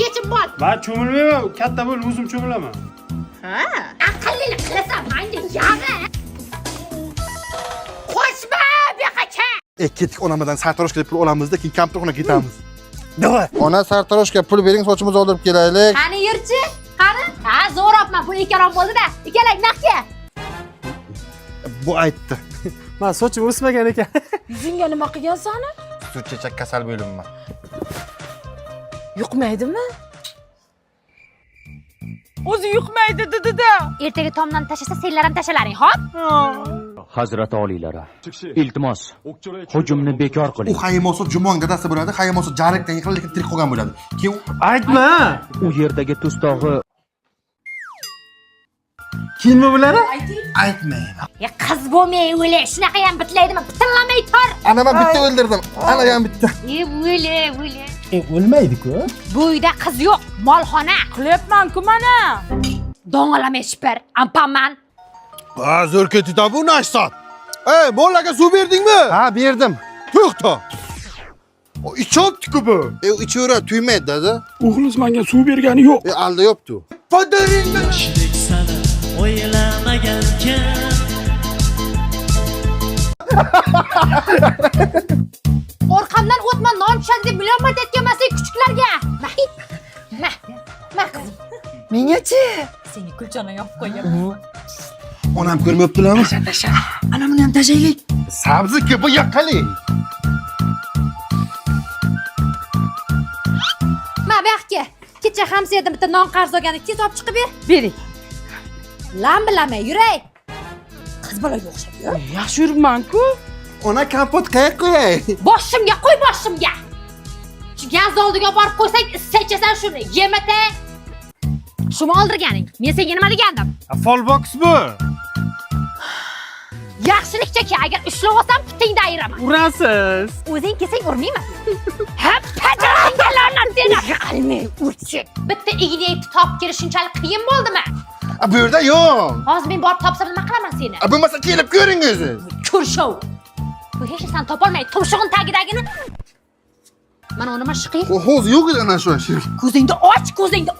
yechib bor. Va cho'milmayman, katta bo'l, o'zim cho'milaman. Ha, aqllilik qilasan, menga yaga. Qo'shma, beqacha. Ketdik onamadan sartaroshga pul olamizda, keyin kompyuterxonaga ketamiz. Davay. Ona sartaroshga pul bering, sochimizni oldirib kelaylik. Qani yurchi? Qani? Ha, zo'robman, pul ikkarom bo'ldi-da. Ikkalak naqga. Bu aytdi. Men sochim o'smagan ekan. Yuzingga nima qilgansan? Sut-chechak kasal bo'limman. Yuqmaydimi? O'zi yuqmaydi dedi-da. Ertaga tomdan tashlasa, senlar ham tashalaring, xo'p? Hazrat oliylari, iltimos, hujumni bekor U qiling. Haymoso jumon gadasi bo'ladi, Haymoso jarikdan yiqilib lekin tirik qolgan bo'ladi. Keyin Aytma. U yerdagi tustog'i Kiyinma bularni? aytmayman. Ya qiz bo'lmay o'la, shunaqa ham bitlaydimi? Bitillamay tor. Ana men bitta o'ldirdim. Ana ham bitta. O'la. O'lmaydi-ku. Bu uyda qiz yo'q, molxona. Qilyapman-ku mana. Dong'alamay shipir, ampaman. Ha, zo'r ketdi bu nashsat. Ey, bolalarga suv berdingmi? Ha, berdim. To'xta. O ichopti-ku bu. Ichaveradi, tuymaydi dedi. O'g'liz menga suv bergani yo'q. Alda yo'qdi. Fodaringni. O'ylamagankan Orqamdan o'tma, non tushadi deb million marta aytganman-sen kuchuklarga. Ma qizim. Mengachi? Seni kulchani yopib qo'ygan. Onam ko'rmayaptilarmi? Ana buni ham tashaylik. Sabzi-ku bu yoqqali. Ma baxtga. Kecha hamsiyada bitta non qarz olgani, tez olib chiqib ber. Bering. Lambilamay yuray. Qiz bolaga o'xshab yur. Yaxshi yuribman-ku. Ona kompot qayerga qo'yay? Boshimga qo'y, boshimga. Shu gaz oldiga borib qo'ysang, issichasan shuni. Yemata. Shuni oldirganing. Men senga nima degandim? Folbox bu. Yaxshilikcha agar ushlab olsam, putingni ayiraman. Urasiz. O'zing kelsang urmayman. Ha, pajaringga la'nat seni. Qalmay urchik. Bitta ignayni topib kelish shunchalik qiyin bo'ldimi? Bu yerda yo'q. Hozir men borib topsam nima qilaman seni? Bo'lmasa kelib ko'ringiz. Ko'rshov. Bu hech narsani topolmay, tumshug'in tagidagini. Mana nima shiqi? O'z yo'q edi ana shu ish. Ko'zingni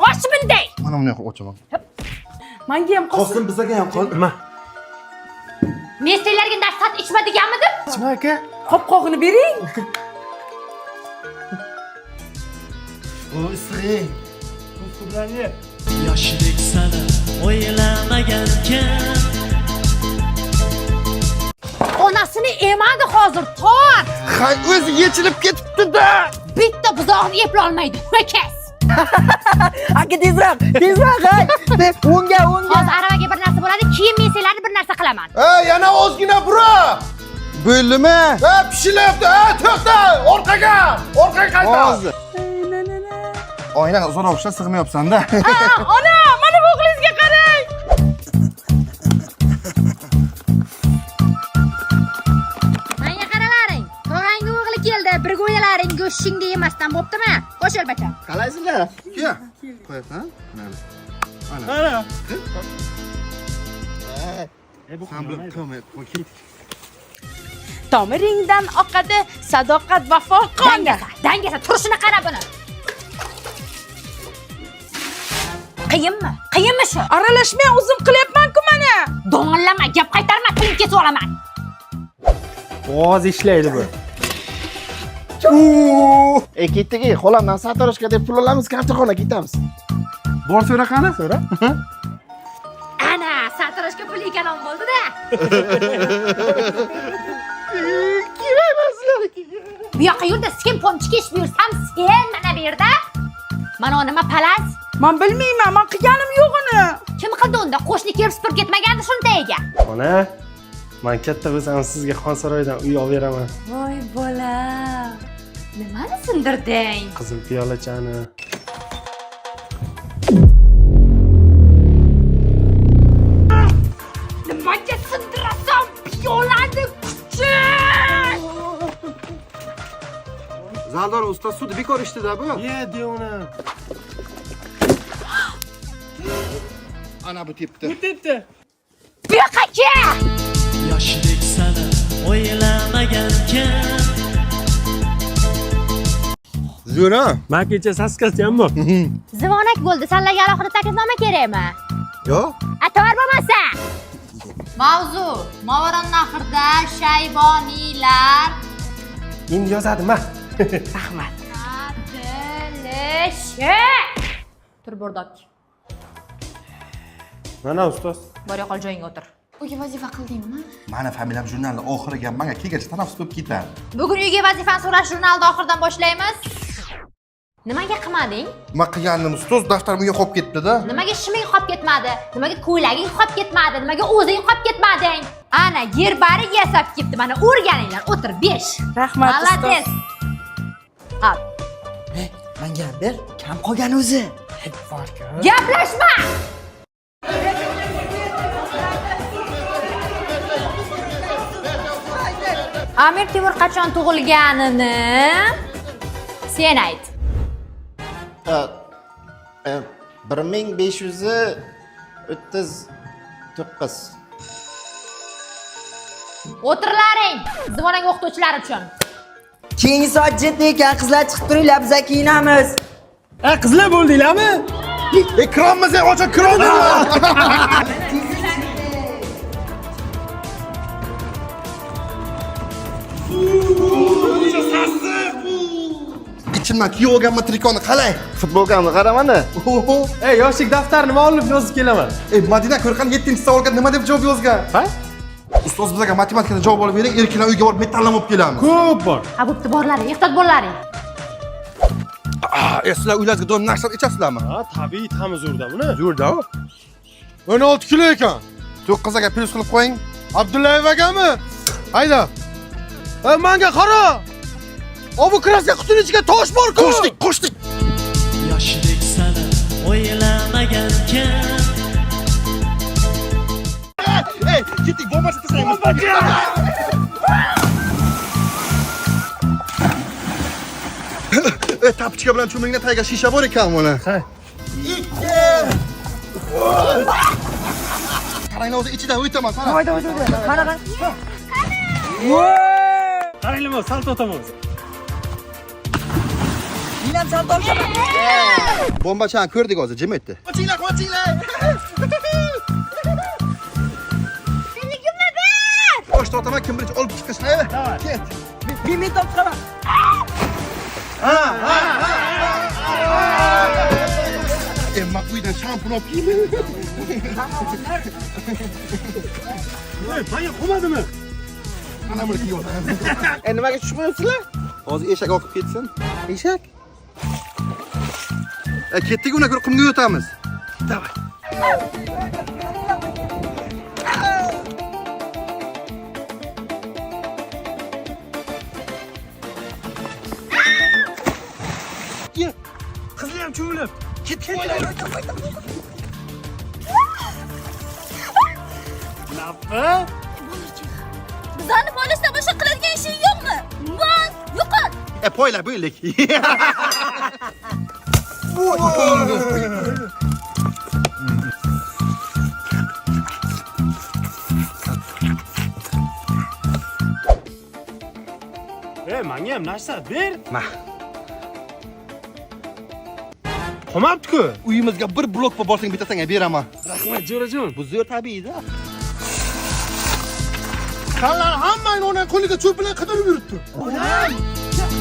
och bunday. Mana buni ochaman. Menga ham Qosim bizga ham qol. Nima? Men senlarga darsat ichma deganmidim? Nima aka? qopqog'ini bering. O isring. Ustublani. Yoshlik sana o'ylamagankan Onasini emadi hozir, tor. Hay o'zi yechilib ketibdi-da. Bitta buzoqni eplay olmaydi. Ho'kaz. Aka tezroq, hay. O'ngga. Hozir aravaga bir narsa bo'ladi, keyin men senlarni bir narsa qilaman. Yana ozgina bura. Bo'ldimi? Pishilyapti. To'xta, orqaga qayta. Hozir. Oyna zo'r o'xsha sig'mayapsan-da. Ona, mana bu o'g'lingizga qarang. Menga qaralaring. Tog'angning o'g'li keldi. Birga o'ynalaring, go'shtingni yemasdan bo'ptimi? Qo'shil bacham. Qalaysizlar? Kel. Qo'yasan? Mana. Tomiringdan oqadi sadoqat vafo qoni. Dangasa, turishini qara buni. Qiyinmi shu? Aralashmay o'zim qilyapman-ku mana. Do'ng'illama, gap qaytarma, tilim kesib olaman. Oz ishlaydi bu. Ketdiki, xolamdan sartaroshga deb pul olamiz, kompyuterxonaga ketamiz. Bor so'ra qani? So'ra. Ana, sartaroshga pul ekan bo'ldi-da. Bu yoqqa yurda, sen ponchik ish buyursam, sen mana bu yerda. Mana nima palas? Men bilmayman, men qilganim yo'q uni. Kim qildi unda? Qo'shni kelib supurib ketmagandi shuni tagiga. Ona, men katta bo'lsam sizga Xonsaroydan uy olib beraman. Voy bola. Nimani sindirding? Qizil piyolachani. Nimaga sindirasan piyolani kuchi? Zaldor usta sud bekor ishdida bu. Yedi uni. Ana bu tepdi. Bu yoqqa kel. yoshlik sana o'ylamagankan Zo'r ha. Men kecha saskasiyam bor. Zivonak bo'ldi. Senlarga alohida taklifnoma kerakmi? Yo'q. Ator bo'lmasa. Mavzu Movaron nahrida shayboniylar Endi yozadim ha. Rahmat. atilishi. Tur bo'rdok. Mana ustoz. Bor yo'qol joyingga o'tir. Uyga vazifa qildingmi? Mana familiyam jurnalni oxiriga menga kelgach tanaffus bo'lib ketadi. Bugun uyga vazifani so'rash jurnalida oxirdan boshlaymiz. Nimaga qilmading? Nima qilganim ustoz daftarim uyga qolib ketdi-da. Nimaga shiming qolib ketmadi? Nimaga ko'ylaging qolib ketmadi? Nimaga o'zing qolib ketmading? Ana yerbari yasab ketdi. Mana o'rganinglar. O'tir 5. Rahmat Malades. Al. Menga ber, kam qolgan o'zi. Gaplashma. Amir Temur qachon tug'ilganini sen ayt. 1539. O'tirlaring. Zivonaga o'qituvchilar uchun. Keyingi soat 7 ekan, qizlar chiqib turinglar, biz kiyinamiz. Qizlar bo'ldinglarmi? Ekranimiz ochiq kiradi. Ichimdan kuyib olganman trikoni qalay? Futbolkamni qaramani. Ey, yoshlik daftarini olib yozib kelaman. Madina ko'rqan 7-savolga nima deb javob yozgan? Ha? Ustoz bizga matematikada javob olib bering, erkaklar uyga borib metallam olib kelamiz. Ko'p bor. Ha, bo'pti, borlaring, ehtiyot bo'llaring. Sizlar uylaringizga doim narsa ichasizlarmi? Ha, tabiiy tamiz urda buni. Zo'rda. 16 kilo ekan. 9ga plus qilib qo'ying. Abdullayev akami. Hayda. Menga qara. Bu kraska qutining ichiga tosh bor-ku. Qo'shdik. Yoshlik sana o'ylamagankan. Ey, ketdik, bomba taslaymiz. Tapchika bilan cho'mingda tayga shisha bor ekan mana. Ha. Qaranglar o'zi ichida o'taman, qara. Qaranglar, sal to'tamiz. Menam salto olaman. Bombachani ko'rdik hozir, jim etdi. Qochinglar. Bosh tortaman, kim birinchi olib chiqish, haydi. Ket. Men topsam. Emma uydan shampun olib keldim. Manga qo'madimi? Mana buni kiyib olaman. Nimaga tushmayapsizlar? Hozir eshak oqib ketsin. Eshak? Ketdik, uni ko'ra qumga o'tamiz. Davay. Qizlar ham cho'milib. Ketdik. Nafqa? Bizlarni poylashdan boshqa qiladigan ishing yo'qmi? Bas, yo'qot. Poyla bo'ylik. Menga ham narsa ber. Ma. Qolmabdi-ku. Uyimizga bir blok borsang bitasanga beraman. Rahmat, jo'rajon. Bu zo'r tabiiyda. Qanlar hammani ona qo'liga cho'p bilan qidirib yuribdi.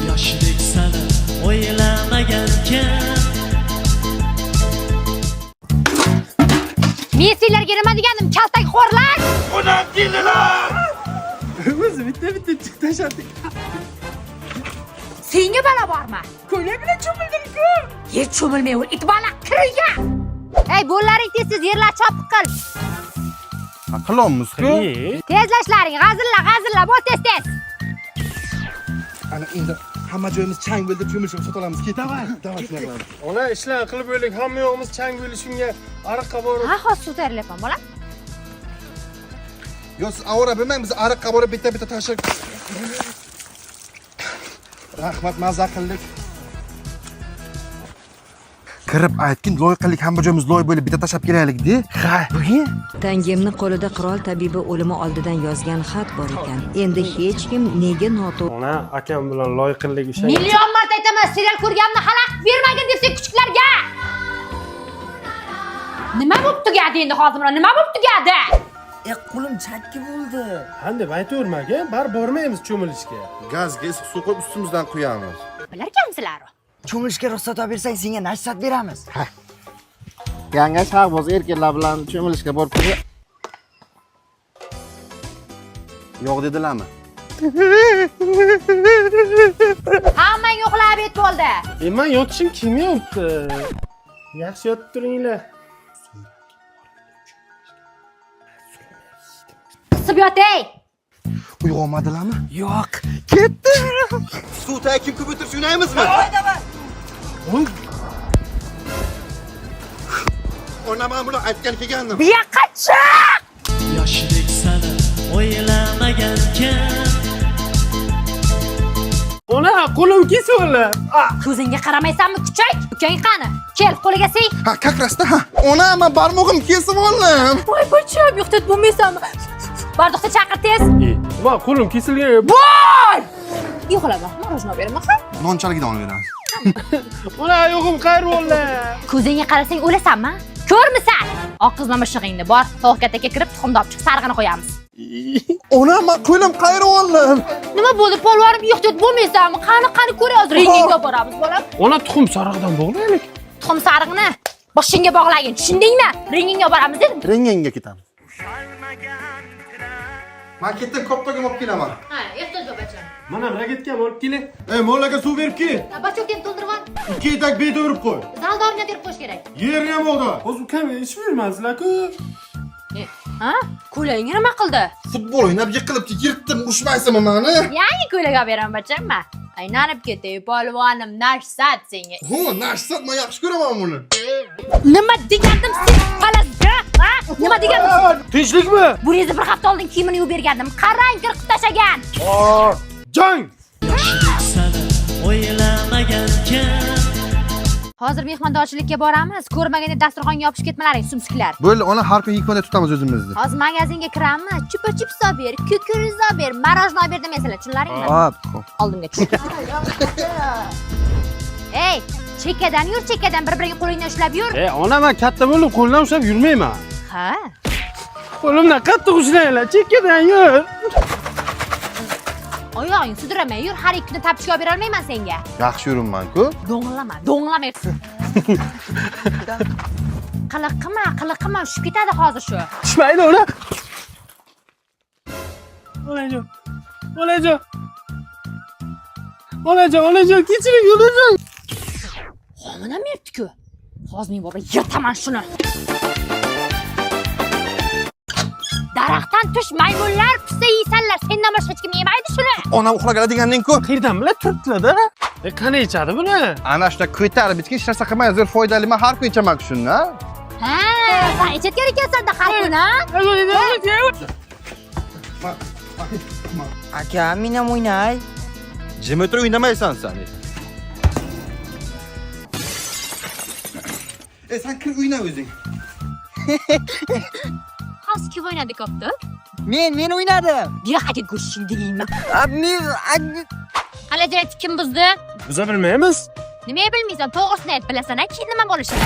Yoshlik sana o'ylamagankan. Men sizlarga nima degandim? Kaltak xo'rlar. Onam keldilar. O'zi bitta chiqib tashladik. Senga balo bormi? Ko'ylak bilan cho'mildim-ku. Yer cho'milmayver, it bola kirga. Ey, bo'llaring tez yerlar chopiq qil. Qilamiz-ku. Tezlashlaring, g'azilla, bo'l tez. Ana endi hamma joyimiz chang bo'ldi, cho'milishib sota olamiz. Ketaver. Davay shunday qilamiz. Ona ishlar qilib o'ylik, hamma yo'g'imiz chang bo'lishunga ariqqa borib. Ha, hozir suv tayyorlayapman, bolam. Yo, siz avora bilmang, biz ariqqa borib bitta tashib. Rahmat, mazza qildik. Kirib aytgin, loy qildik, hammajoyimiz loy bo'lib bitta tashab kelaylik-da. Ha, bo'yin. Tangemni qo'lida qirol tabibi o'limi oldidan yozgan xat bor ekan. Endi hech kim nega noto'g'ri Ona akam bilan loy qildik o'sha. Million marta aytaman, serial ko'rganimni xalaqit bermagin deb kuchuklarga. Nima bo'lib tugadi endi hozir mana? Nima bo'lib tugadi? Qo'lim chakki bo'ldi. Han deb aytavermaga, bar bormaymiz cho'milishga. Gazga issiq suv qo'yib ustimizdan quyamiz. Bilarkansizlar? Cho'milishga ruxsat olib bersang, senga nashsat beramiz. Yanga shahboz erkaklar bilan cho'milishga borib keldi. Yo'q dedilarmi? Hammang uxlab yet bo'ldi. Men yotishim kelmayapti. Yaxshi yotib turinglar. Qisib yotay. Uyg'onmadilarmi? Yo'q. Suvda kim ko'p o'tirib o'ynaymizmi? O'ynaman buni aytgan kelgandim. Bu yoqqa chiq. Yoshidek sani o'ylamagankan. Ona, qo'lim kesildi. Ko'zingga qaramaysanmi, kuchuk? Ukang qani? Kel, qo'liga siy. Ha, kakrasda ha. Ona, men barmog'im kesib oldim. Voy, bacham, yo'qdat bo'lmaysanmi? Bardoqda chaqir tez. Va qo'lim kesilgan. Voy! Yo'qlama, morojno beraman. Nonchaligidan olib beramiz. Ona, yo'g'im qayr bo'ldi. Ko'zingga qarasang o'lasanmi? Ko'rmisan? Oq qizma mishig'ingni bor, tovuq kattaga kirib tuxumni olib chiq, sarig'ini qo'yamiz. Ona, men qo'lim qayrib oldim. Nima bo'ldi? Polvonim yo'qdat bo'lmaysanmi? Qani ko'ramiz, ringingga boramiz, bolam. Ona tuxum sarig'idan bog'laylik. Tuxum sarig'ini boshingga bog'lagin, tushundingmi? Ringingga boramiz dedim. Renganga ketamiz. Men ketdim, koptogim olib kelaman. Ha, ehtiyoj yo'q, bacham. Mana ragetkam olib keling. Mollaga suv berib kel. Bachokdan to'ldirib ol. 2 etak bet o'rib qo'y. Zaldorini berib qo'yish kerak. Yerni ham o'g'da. Hozir ukam ish bermaysizlar-ku. Ha? Ko'ylagingga nima qildi? Futbol o'ynab yiqilib yirtdim, urushmaysizmi meni? Yangi ko'ylak olib beraman, bachamma. Aylanib ketay, polvonim, nashsat senga. Ho, nashsat, men yaxshi ko'raman buni. Nima degandim sen palazga? Ha? Nima degandim? Tinchlikmi? Buningizni bir hafta oldin kiyimini yuvib bergandim. Qarang, qirqib tashagan. Jang! Yoshidek sani o'ylamagankan. Hozir mehmondorchilikka boramiz. Ko'rmaganda dasturxonga yopishib ketmalaring, sumsiklar. Bo'ldi, ona har kun 2 kunda tutamiz o'zimizni. Hozir magazinga kiramiz. Chupa-chups olib ber, kukuriz olib ber, marojno olib ber demaysizlar, tushunlaringmi? Hop. Oldimga tush. Ey, chekkadan yur, chekkadan bir-biriga qo'lingdan ushlab yur. Ona, men katta bo'lib qo'ldan ushlab yurmayman. Ha? Qo'limdan qattiq ushlanglar, chekkadan yur. Oyog'ing sudrama, yur, har 2 kunda tapishga olib bera olmayman senga. Yaxshi yuribman-ku. Do'nglama. Qiliqima, tushib ketadi hozir shu. Tushmaydi ona. Olajon, kechiring, olajon. Homina mertku. Hozir men bobo yirtaman shuni. Daraxtdan tush maymunlar, pista yeysanlar, sendan boshqa hech kim yemaydi shuni. Ona uxlagan deganning-ku. Qayerdan bilib turibdilar-da? Qani ichadi buni? Ana shunda ko'tarib bitgan hech narsa qilmay, zo'r foydali, men har kun ichaman shuni. Ha, sen ichayotgan ekansan-da har kun, ha? Aka, men ham o'ynay. Jim o'tirib o'ynamaysan sen. Sen kir o'yna o'zing. Hozir kim o'ynadi koptok? Men o'ynadim. Bu yoqqa go'shing deyman. Xalajat kim buzdi? Biza bilmaymiz. Nima bilmaysan, to'g'risini ayt, bilasan-a, keyin nima bo'lishini.